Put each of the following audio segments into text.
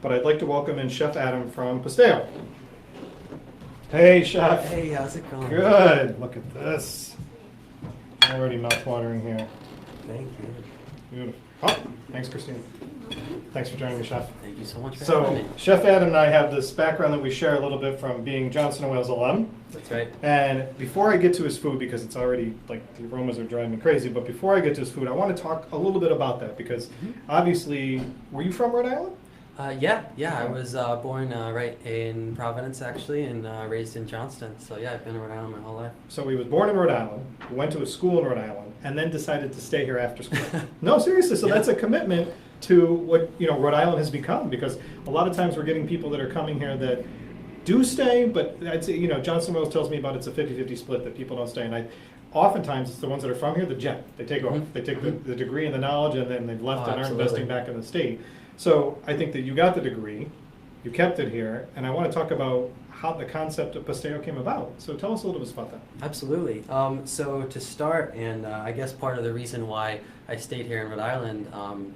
but I'd like to welcome in Chef Adam from Pastaio. Hey, Chef. Hey, how's it going? Good. Look at this. Already mouth-watering here. Thank you. Beautiful. Oh, thanks, Christina. Thanks for joining me, Chef. Thank you so much for having So, me. Chef Adam and I have this background that we share a little bit from being Johnson & Wales alum. That's right. And before I get to his food, because it's already, like, the aromas are driving me crazy, but before I get to his food, I want to talk a little bit about that, because obviously, were you from Rhode Island? Yeah. I was born right in Providence, actually, and raised in Johnston. So yeah, I've been in Rhode Island my whole life. So he was born in Rhode Island, went to a school in Rhode Island, and then decided to stay here after school. No, seriously, so Yeah. that's a commitment to what, Rhode Island has become, because a lot of times we're getting people that are coming here that do stay, but I'd say, Johnson Wales tells me about it's a 50-50 split, that people don't stay, and oftentimes it's the ones that are from here that jet, they take off, they take the degree and the knowledge, and then they've left and are Absolutely. investing back in the state. So I think that you got the degree, you kept it here, and I want to talk about how the concept of Pastaio came about. So tell us a little bit about that. Absolutely. So to start, and I guess part of the reason why I stayed here in Rhode Island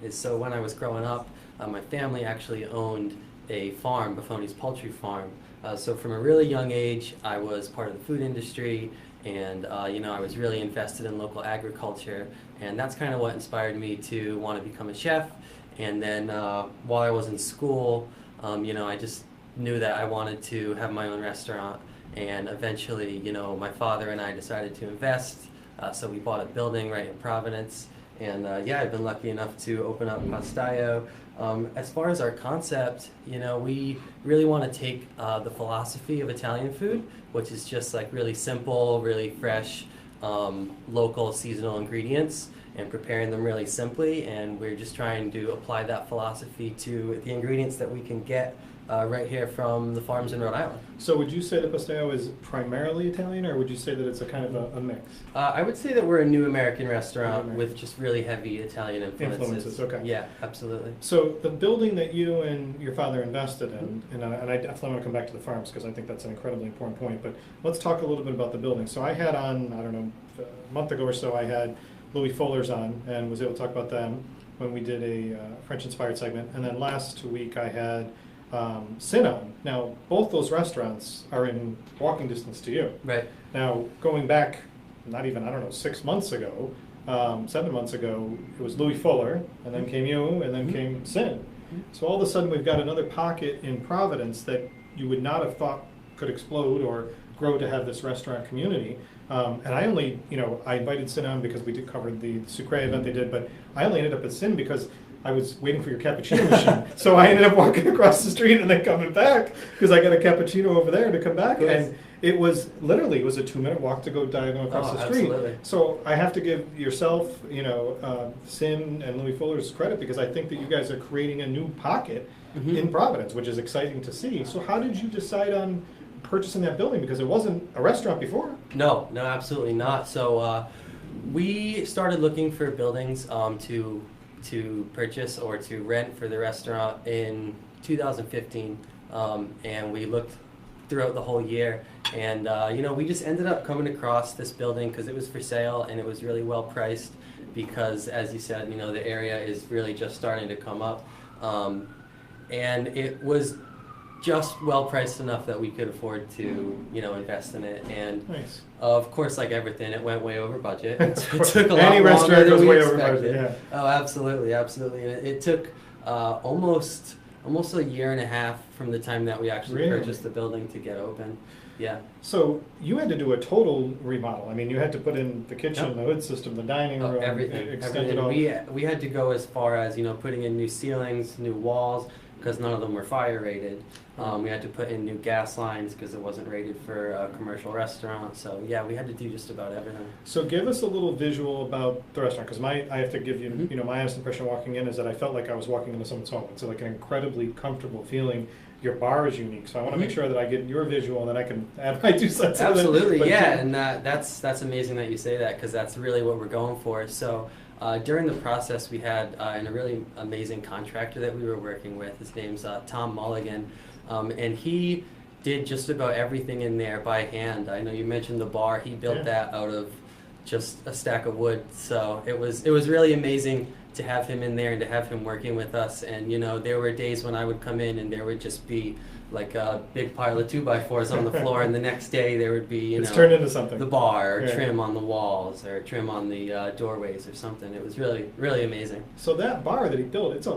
is so when I was growing up, my family actually owned a farm, Baffoni's poultry farm. So from a really young age, I was part of the food industry, and I was really invested in local agriculture, and that's kind of what inspired me to want to become a chef. And then while I was in school, I just knew that I wanted to have my own restaurant. And eventually, my father and I decided to invest. So we bought a building right in Providence. And I've been lucky enough to open up Pastaio. As far as our concept, we really want to take the philosophy of Italian food, which is just like really simple, really fresh, local, seasonal ingredients, and preparing them really simply, and we're just trying to apply that philosophy to the ingredients that we can get right here from the farms in Rhode Island. So would you say that Pastaio is primarily Italian, or would you say that it's a kind of a mix? I would say that we're a new American restaurant New American. with just really heavy Italian influences. Okay. Yeah, absolutely. So the building that you and your father invested in, and I definitely want to come back to the farms because I think that's an incredibly important point, but let's talk a little bit about the building. So I had on, I don't know, a month ago or so, I had Louis Fuller's on and was able to talk about them when we did a French-inspired segment. And then last week I had Sin on. Now, both those restaurants are in walking distance to you. Right. Now, going back, not even, 6 months ago, 7 months ago, it was Louis Fuller, and then came you, and then came Sin. So all of a sudden we've got another pocket in Providence that you would not have thought could explode or grow to have this restaurant community. And I only, I invited Sin on because we did cover the Sucre event they did, but I only ended up at Sin because I was waiting for your cappuccino machine. So I ended up walking across the street and then coming back because I got a cappuccino over there to come back. Yes. And it was literally, it was a 2-minute walk to go diagonal across the street. Absolutely. So I have to give yourself, Sin and Louis Fuller's credit because I think that you guys are creating a new pocket in Providence, which is exciting to see. So how did you decide on purchasing that building? Because it wasn't a restaurant before. No, absolutely not. So we started looking for buildings to purchase or to rent for the restaurant in 2015, and we looked throughout the whole year, and we just ended up coming across this building because it was for sale and it was really well priced because, as you said, the area is really just starting to come up, and it was just well priced enough that we could afford to invest in it. And Nice. of course, like everything, it went way over budget. It took a lot Any longer restaurant than goes we way over expected. budget, yeah. Oh, absolutely. And it took almost a year and a half from the time that we actually Really? purchased the building to get open. Yeah. So you had to do a total remodel. I mean, you had to put in the kitchen, Yep. the hood system, the dining room, Everything. extend it all. We had to go as far as putting in new ceilings, new walls, because none of them were fire rated. We had to put in new gas lines because it wasn't rated for a commercial restaurant. So yeah, we had to do just about everything. So give us a little visual about the restaurant, because I have to give you, my honest impression walking in is that I felt like I was walking into someone's home. It's like an incredibly comfortable feeling. Your bar is unique, so I want to make sure that I get your visual and then I can add my 2 cents. Absolutely, But yeah, and that's amazing that you say that because that's really what we're going for. So during the process, we had a really amazing contractor that we were working with. His name's Tom Mulligan, and he did just about everything in there by hand. I know you mentioned the bar. He built that out of just a stack of wood. So it was really amazing to have him in there and to have him working with us. And you know, there were days when I would come in and there would just be like a big pile of 2x4s on the floor, and the next day there would be it's turned into something. The bar, or Yeah. trim on the walls, or trim on the doorways, or something. It was really amazing. So that bar that he built, it's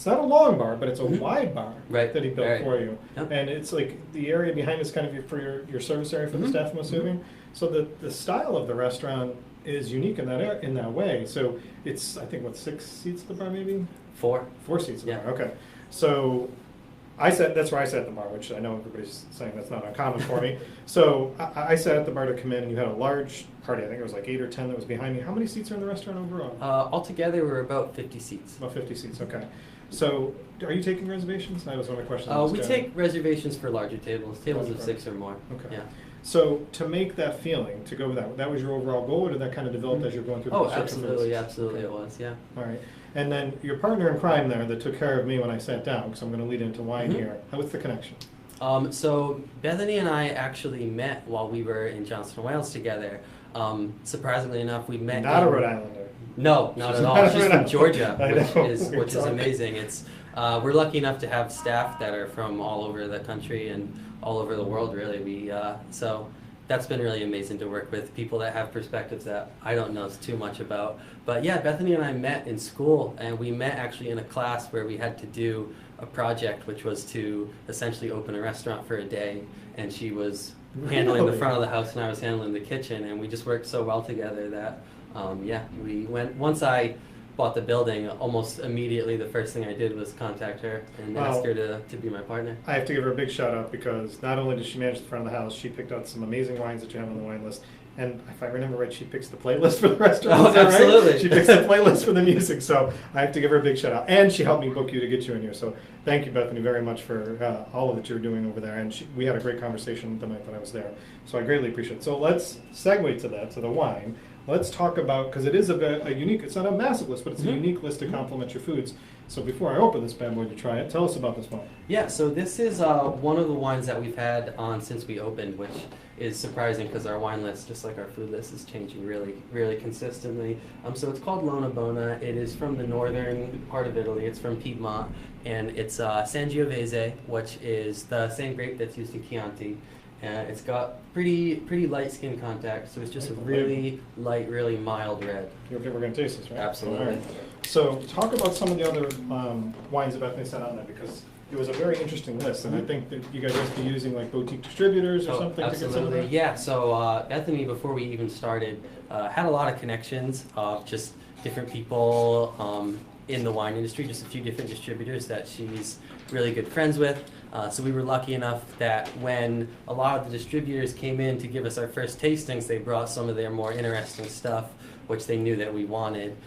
not a long bar, but it's a Mhm. wide bar Right. that he built Right. for you. Yep. And it's like the area behind is kind of for your service area for the Mhm. staff, I'm assuming. So the style of the restaurant is unique in that way. So it's, I think, what, 6 seats at the bar maybe? 4. 4 seats at Yeah. the bar. Okay. So that's where I sat at the bar, which I know everybody's saying that's not uncommon for me. So I sat at the bar to come in, and you had a large party. I think it was like 8 or 10 that was behind me. How many seats are in the restaurant overall? Altogether, we're about 50 seats. About 50 seats, okay. So are you taking reservations? That was one of the questions. We take reservations for larger tables of Larger 6 or more. Okay. Yeah. So to make that feeling, to go with that was your overall goal, or did that kind of develop as you're going through the Oh, construction phase? absolutely it was, yeah. All right. And then your partner in crime there that took care of me when I sat down, because I'm going to lead into wine Mhm. here. What's the connection? So Bethany and I actually met while we were in Johnson, Wales together. Surprisingly enough, we met. Not a Rhode Islander. No, not She's at all. not She's Rhode from Island. Georgia, I know. which is Sorry. amazing. It's we're lucky enough to have staff that are from all over the country and all over the world, really. So that's been really amazing to work with people that have perspectives that I don't know too much about. But yeah, Bethany and I met in school, and we met actually in a class where we had to do a project, which was to essentially open a restaurant for a day. And she was handling the Really? front of the house, and I was handling the kitchen, and we just worked so well together that we went. Once I bought the building, almost immediately the first thing I did was contact her and ask her to be my partner. I have to give her a big shout out, because not only did she manage the front of the house, she picked out some amazing wines that you have on the wine list. And if I remember right, she picks the playlist for the restaurant. Oh, Is that right? absolutely. She picks the playlist for the music. So I have to give her a big shout out. And she helped me book you to get you in here. So thank you, Bethany, very much for all of that you're doing over there. And we had a great conversation the night that I was there. So I greatly appreciate it. So let's segue to that, to the wine. Let's talk about, because it is a unique, it's not a massive list, but it's a unique list to complement your foods. So before I open this bad boy to try it, tell us about this wine. Yeah, so this is one of the wines that we've had on since we opened, which is surprising because our wine list, just like our food list, is changing really consistently. So it's called Lona Bona. It is from the northern part of Italy. It's from Piedmont, and it's Sangiovese, which is the same grape that's used in Chianti. And it's got pretty light skin contact, so it's just a really light, really mild red. We're going to taste this, right? Absolutely. All right. So talk about some of the other wines that Bethany sent on there, because it was a very interesting list, and I think that you guys must be using like boutique distributors or something to get some of Absolutely, that? yeah. So Bethany, before we even started, had a lot of connections of just different people in the wine industry, just a few different distributors that she's really good friends with. So we were lucky enough that when a lot of the distributors came in to give us our first tastings, they brought some of their more interesting stuff, which they knew that we wanted.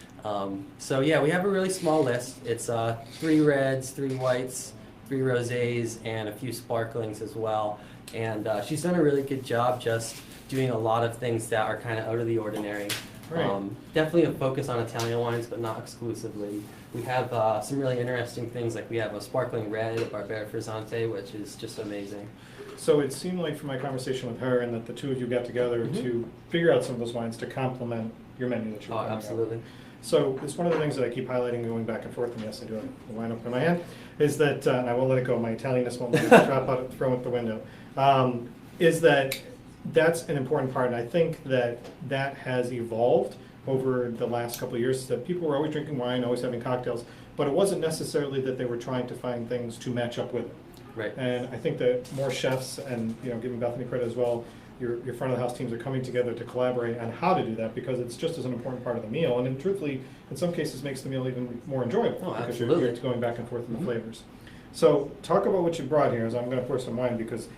So yeah, we have a really small list. It's 3 reds, 3 whites, 3 rosés, and a few sparklings as well. And she's done a really good job just doing a lot of things that are kind of out of the ordinary. Right. Definitely a focus on Italian wines, but not exclusively. We have some really interesting things, like we have a sparkling red, a Barbera Frizzante, which is just amazing. So it seemed like from my conversation with her, and that the two of you got together to figure out some of those wines to complement your menu that you're Oh, putting out. absolutely. So it's one of the things that I keep highlighting, going back and forth, and yes, I do have the wine open in my hand, is that, and I won't let it go, my Italianness won't let it drop out, throw it the window, is that that's an important part, and I think that has evolved over the last couple of years, that people were always drinking wine, always having cocktails, but it wasn't necessarily that they were trying to find things to match up with it. Right. And I think that more chefs, and giving Bethany credit as well, your front of the house teams are coming together to collaborate on how to do that, because it's just as an important part of the meal, and then truthfully, in some cases, makes the meal even more enjoyable. Oh, because absolutely. you're going back and forth in the flavors. So talk about what you brought here, as I'm going to pour some wine, because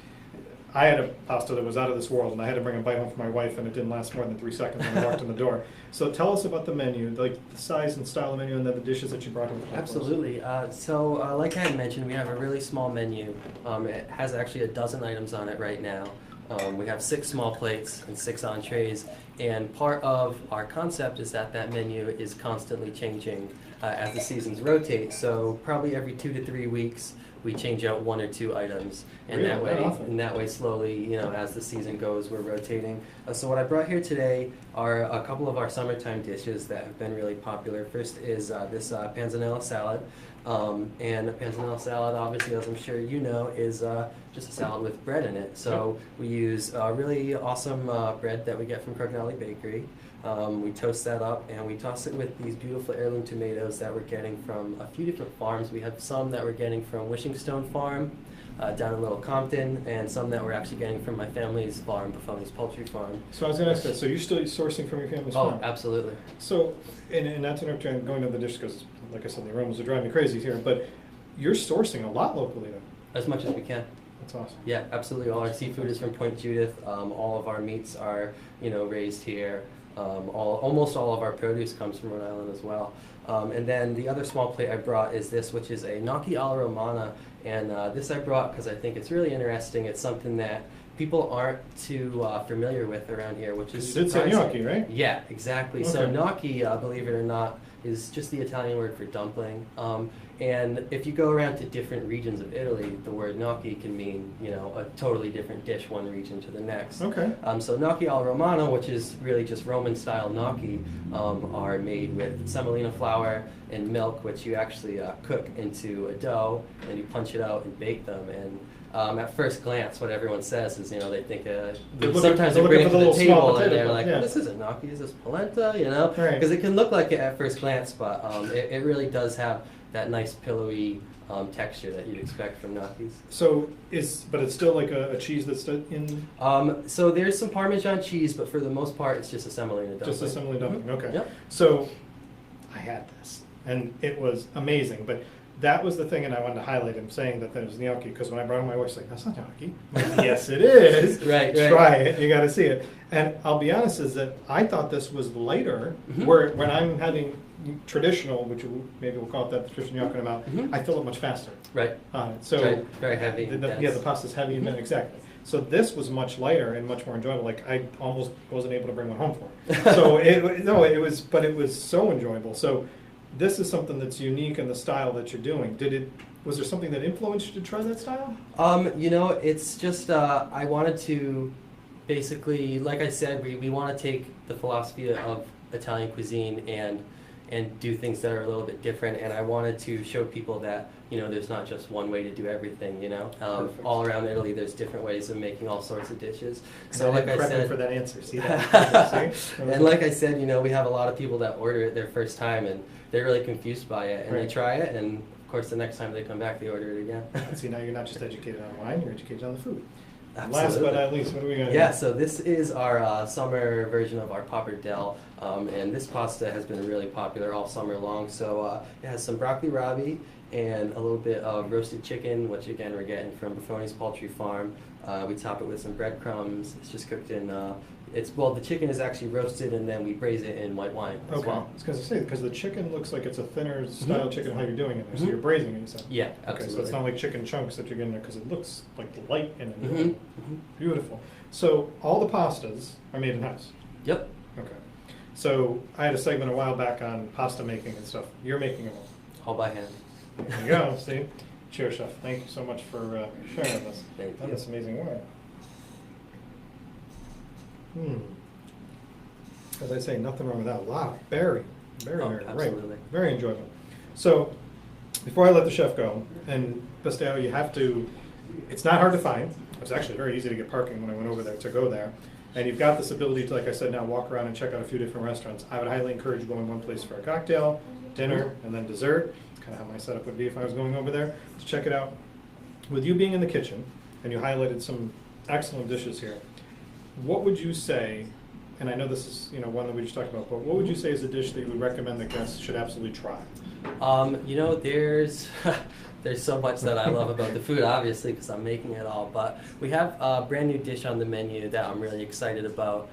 I had a pasta that was out of this world, and I had to bring a bite home for my wife, and it didn't last more than 3 seconds when I walked in the door. So tell us about the menu, like the size and style of the menu, and then the dishes that you brought home. Absolutely. Like I had mentioned, we have a really small menu. It has actually a dozen items on it right now. We have 6 small plates and 6 entrees, and part of our concept is that that menu is constantly changing as the seasons rotate. So probably every 2 to 3 weeks, we change out 1 or 2 items, and Really? that way, That often? and that way, slowly, you know, as the season goes, we're rotating. So what I brought here today are a couple of our summertime dishes that have been really popular. First is this Panzanella Salad. And a Panzanella Salad, obviously, as I'm sure you know, is just a salad with bread in it. So we use really awesome bread that we get from Crognelli Bakery. We toast that up and we toss it with these beautiful heirloom tomatoes that we're getting from a few different farms. We have some that we're getting from Wishing Stone Farm down in Little Compton, and some that we're actually getting from my family's farm, Baffoni's Poultry Farm. So I was going to ask that. So you're still sourcing from your family's farm? Oh, absolutely. So, and not to interrupt you, I'm going to the dish because, like I said, the aromas are driving me crazy here. But you're sourcing a lot locally, though. As much as we can. That's awesome. Yeah, absolutely. All our seafood is from Point Judith. All of our meats are, you know, raised here. Almost all of our produce comes from Rhode Island as well. And then the other small plate I brought is this, which is a Naki Alla Romana. And this I brought because I think it's really interesting. It's something that people aren't too familiar with around here, which is You did say surprising. gnocchi, right? Yeah, exactly. So Okay. gnocchi, believe it or not, is just the Italian word for dumpling. And if you go around to different regions of Italy, the word gnocchi can mean, you know, a totally different dish one region to the next. Okay. So gnocchi alla romana, which is really just Roman-style gnocchi, are made with semolina flour and milk, which you actually cook into a dough, and you punch it out and bake them. And at first glance, what everyone says is, you know, they think sometimes they they're bring looking it to for the the little small table and potato, they're like, yeah. "Oh, this isn't gnocchi, is this polenta?" You know, Right. because it can look like it at first glance, but it really does have that nice pillowy texture that you'd expect from gnocchis. So but it's still like a cheese that's in So there's some Parmesan cheese, but for the most part, it's just a semolina dumpling. just a semolina dumpling. Okay. Yep. So I had this, and it was amazing. But that was the thing, and I wanted to highlight him saying that there was gnocchi, because when I brought it, my wife's like, "That's not gnocchi." I'm like, yes, it is. Right, right. Try it. You got to see it. And I'll be honest, is that I thought this was lighter. Mhm. Where when I'm having traditional, which maybe we'll call it that, the traditional gnocchi amount, Mhm. I fill it much faster. Right. So Right. Very heavy. yeah, dense. the pasta's heavy and Mhm. exactly. So this was much lighter and much more enjoyable. Like I almost wasn't able to bring one home for it. So it was so enjoyable. So this is something that's unique in the style that you're doing. Was there something that influenced you to try that style? You know, it's just I wanted to basically, like I said, we want to take the philosophy of Italian cuisine and do things that are a little bit different. And I wanted to show people that, you know, there's not just one way to do everything. You know, Perfect. all around Italy, there's different ways of making all sorts of dishes. So, And like I prepping said, for that answer. See that? See? and like I said, you know, we have a lot of people that order it their first time and they're really confused by it, and Right. they try it, and of course the next time they come back, they order it again. See, now you're not just educated on wine, you're educated on the food. Last Absolutely. but not least, what are we gonna Yeah, do? so this is our summer version of our pappardelle, and this pasta has been really popular all summer long. So it has some broccoli rabe and a little bit of roasted chicken, which again we're getting from Baffoni's Poultry Farm. We top it with some breadcrumbs. It's just cooked in. The chicken is actually roasted, and then we braise it in white wine as Okay, well. I was gonna say, because the chicken looks like it's a thinner style Mhm. chicken, how you're doing it there, so Mhm. you're braising it, you said? Yeah, Okay, absolutely. so it's not like chicken chunks that you're getting there, because it looks like light in it. Mhm, mhm. Beautiful. So all the pastas are made in-house? Yep. Okay. So I had a segment a while back on pasta making and stuff. You're making them all. All by hand. There you go, see? Cheers, chef. Thank you so much for sharing this. Thank you. That's amazing work. As I say, nothing wrong with that. A lot of berry. Very, Oh, very, absolutely. right. Very enjoyable. So, before I let the chef go, and Pastaio, you have to, it's not hard to find. It was actually very easy to get parking when I went over there to go there. And you've got this ability to, like I said, now walk around and check out a few different restaurants. I would highly encourage going one place for a cocktail, dinner, and then dessert. Kind of how my setup would be if I was going over there to check it out. With you being in the kitchen, and you highlighted some excellent dishes here, what would you say, and I know this is one that we just talked about, but what would you say is a dish that you would recommend that guests should absolutely try? You know, there's there's so much that I love about the food, obviously, because I'm making it all. But we have a brand new dish on the menu that I'm really excited about.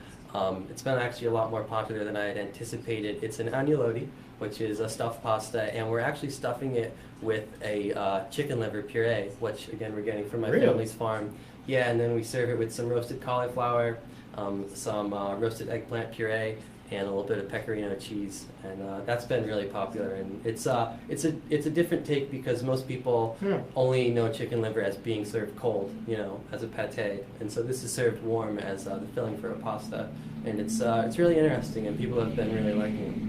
It's been actually a lot more popular than I had anticipated. It's an agnolotti, which is a stuffed pasta, and we're actually stuffing it with a chicken liver puree, which again we're getting from my Really? family's farm. Yeah, and then we serve it with some roasted cauliflower, some roasted eggplant puree, and a little bit of pecorino cheese, and that's been really popular. And it's a different take because most people Yeah. only know chicken liver as being served cold, you know, as a pate, and so this is served warm as the filling for a pasta, and it's really interesting, and people have been really liking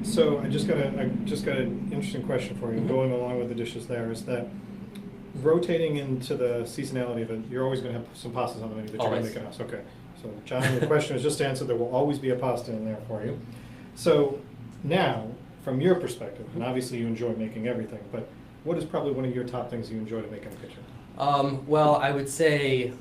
So I just got an interesting question for you. Mhm. Going along with the dishes, there is that rotating into the seasonality of it. You're always going to have some pastas on the menu that you're going to Always. make in house. Okay. So John, your question is just answered. There will always be a pasta in there for you. So now, from your perspective, and obviously you enjoy making everything, but what is probably one of your top things you enjoy to make in the kitchen? it. Well, I would say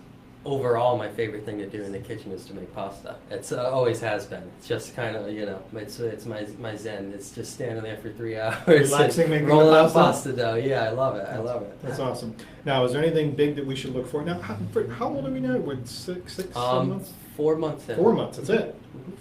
overall my favorite thing to do in the kitchen is to make pasta. It's always has been. It's just kind of, you know, it's my zen. It's just standing there for 3 hours, Relaxing, and making the rolling out pasta? pasta dough. Yeah, I love it. I love it. That's awesome. Now, is there anything big that we should look for? Now, how old are we now? What, six, 7 months? 4 months in. 4 months, that's it.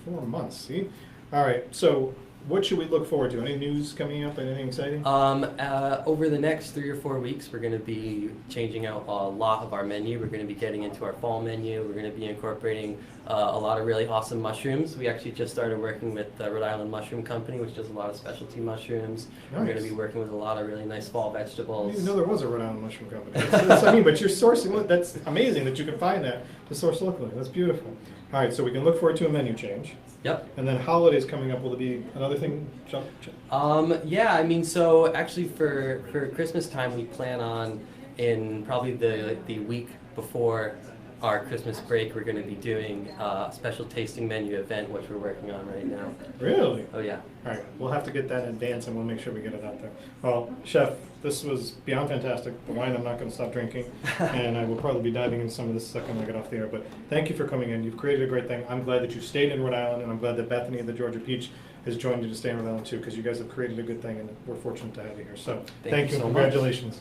4 months, see? All right, so what should we look forward to? Any news coming up, anything exciting? Over the next 3 or 4 weeks, we're going to be changing out a lot of our menu. We're going to be getting into our fall menu. We're going to be incorporating a lot of really awesome mushrooms. We actually just started working with the Rhode Island Mushroom Company, which does a lot of specialty mushrooms. We're going to Nice. be working with a lot of really nice fall I didn't vegetables. even know there was a Rhode Island mushroom company. I mean, but you're sourcing, that's amazing that you can find that to source locally. That's beautiful. All right, so we can look forward to a menu change. Yep. And then holidays coming up, will it be another thing? Yeah, I mean, so actually for Christmas time, we plan on in probably the week before our Christmas break, we're going to be doing a special tasting menu event, which we're working on right now. Really? Oh yeah. All right, we'll have to get that in advance and we'll make sure we get it out there. Well, Chef, this was beyond fantastic. The wine I'm not going to stop drinking, and I will probably be diving into some of this the second I get off the air. But thank you for coming in. You've created a great thing. I'm glad that you stayed in Rhode Island, and I'm glad that Bethany and the Georgia Peach has joined you to stay in Rhode Island too, because you guys have created a good thing, and we're fortunate to have you here. So thank you so and much. congratulations.